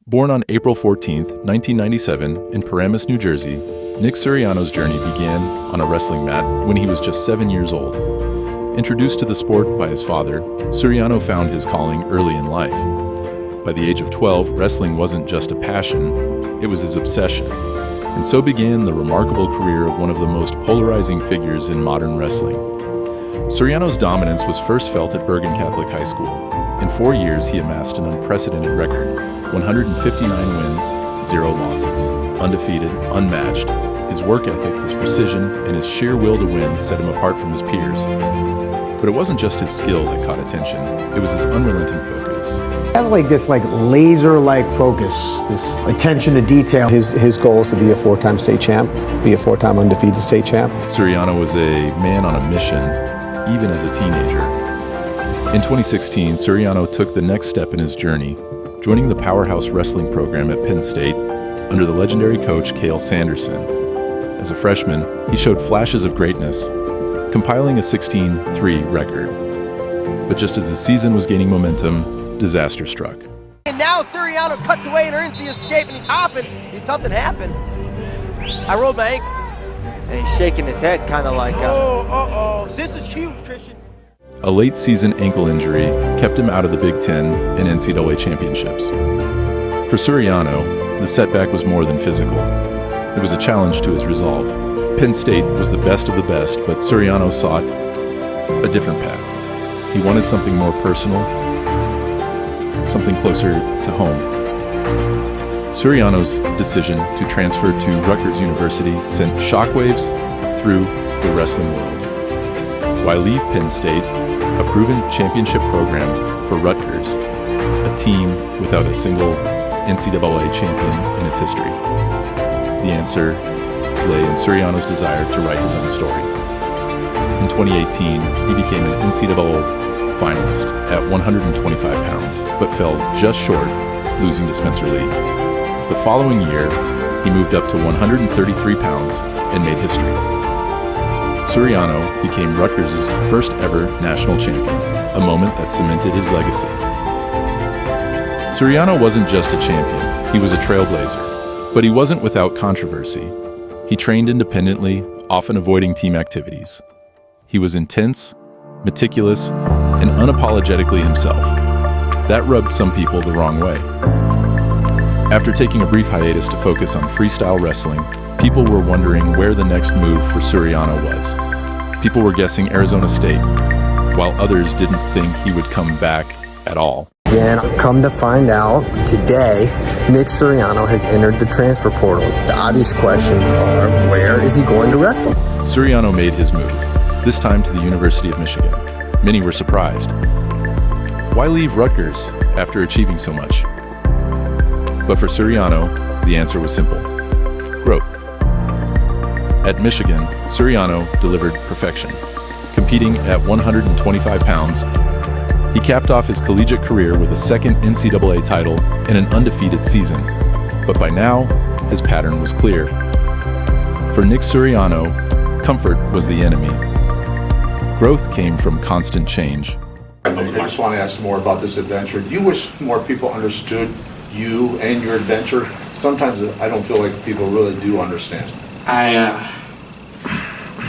Born on April 14, 1997, in Paramus, New Jersey, Nick Suriano's journey began on a wrestling mat when he was just 7 years old. Introduced to the sport by his father, Suriano found his calling early in life. By the age of 12, wrestling wasn't just a passion, it was his obsession. And so began the remarkable career of one of the most polarizing figures in modern wrestling. Suriano's dominance was first felt at Bergen Catholic High School. In 4 years, he amassed an unprecedented record: 159 wins, 0 losses, undefeated, unmatched. His work ethic, his precision, and his sheer will to win set him apart from his peers. But it wasn't just his skill that caught attention, it was his unrelenting focus. He has this laser-like focus, this attention to detail. His goal is to be a 4-time state champ, be a 4-time undefeated state champ. Suriano was a man on a mission, even as a teenager. In 2016, Suriano took the next step in his journey, joining the Powerhouse Wrestling program at Penn State under the legendary coach Cael Sanderson. As a freshman, he showed flashes of greatness, compiling a 16-3 record. But just as his season was gaining momentum, disaster struck. And now Suriano cuts away and earns the escape, and he's hopping. Something happened. I rolled my ankle. And he's shaking his head, kind of like, This is huge, Christian. A late-season ankle injury kept him out of the Big Ten and NCAA championships. For Suriano, the setback was more than physical. It was a challenge to his resolve. Penn State was the best of the best, but Suriano sought a different path. He wanted something more personal, something closer to home. Suriano's decision to transfer to Rutgers University sent shockwaves through the wrestling world. Why leave Penn State, a proven championship program, for Rutgers, a team without a single NCAA champion in its history? The answer lay in Suriano's desire to write his own story. In 2018, he became an NCAA finalist at 125 pounds, but fell just short, losing to Spencer Lee. The following year, he moved up to 133 pounds and made history. Suriano became Rutgers' first ever national champion, a moment that cemented his legacy. Suriano wasn't just a champion, he was a trailblazer. But he wasn't without controversy. He trained independently, often avoiding team activities. He was intense, meticulous, and unapologetically himself. That rubbed some people the wrong way. After taking a brief hiatus to focus on freestyle wrestling, people were wondering where the next move for Suriano was. People were guessing Arizona State, while others didn't think he would come back at all. And come to find out, today, Nick Suriano has entered the transfer portal. The obvious questions are, where is he going to wrestle? Suriano made his move, this time to the University of Michigan. Many were surprised. Why leave Rutgers after achieving so much? But for Suriano, the answer was simple: growth. At Michigan, Suriano delivered perfection. Competing at 125 pounds, he capped off his collegiate career with a second NCAA title and an undefeated season. But by now, his pattern was clear. For Nick Suriano, comfort was the enemy. Growth came from constant change. I just want to ask more about this adventure. Do you wish more people understood you and your adventure? Sometimes I don't feel like people really do understand.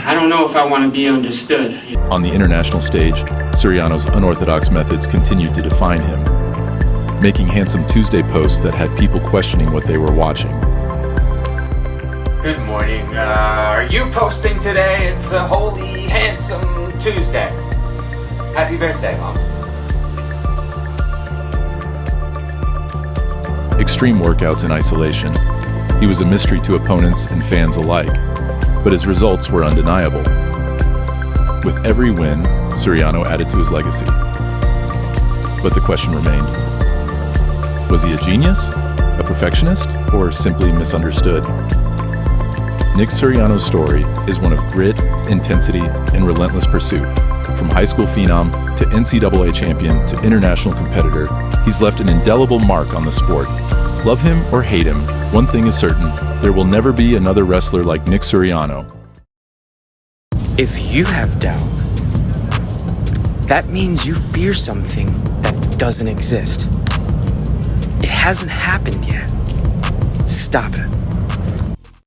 I don't know if I want to be understood. On the international stage, Suriano's unorthodox methods continued to define him, making Handsome Tuesday posts that had people questioning what they were watching. Good morning. Are you posting today? It's a holy, handsome Tuesday. Happy birthday, Mom. Extreme workouts in isolation. He was a mystery to opponents and fans alike, but his results were undeniable. With every win, Suriano added to his legacy. But the question remained: was he a genius, a perfectionist, or simply misunderstood? Nick Suriano's story is one of grit, intensity, and relentless pursuit. From high school phenom to NCAA champion to international competitor, he's left an indelible mark on the sport. Love him or hate him, one thing is certain: there will never be another wrestler like Nick Suriano. If you have doubt, that means you fear something that doesn't exist. It hasn't happened yet. Stop it.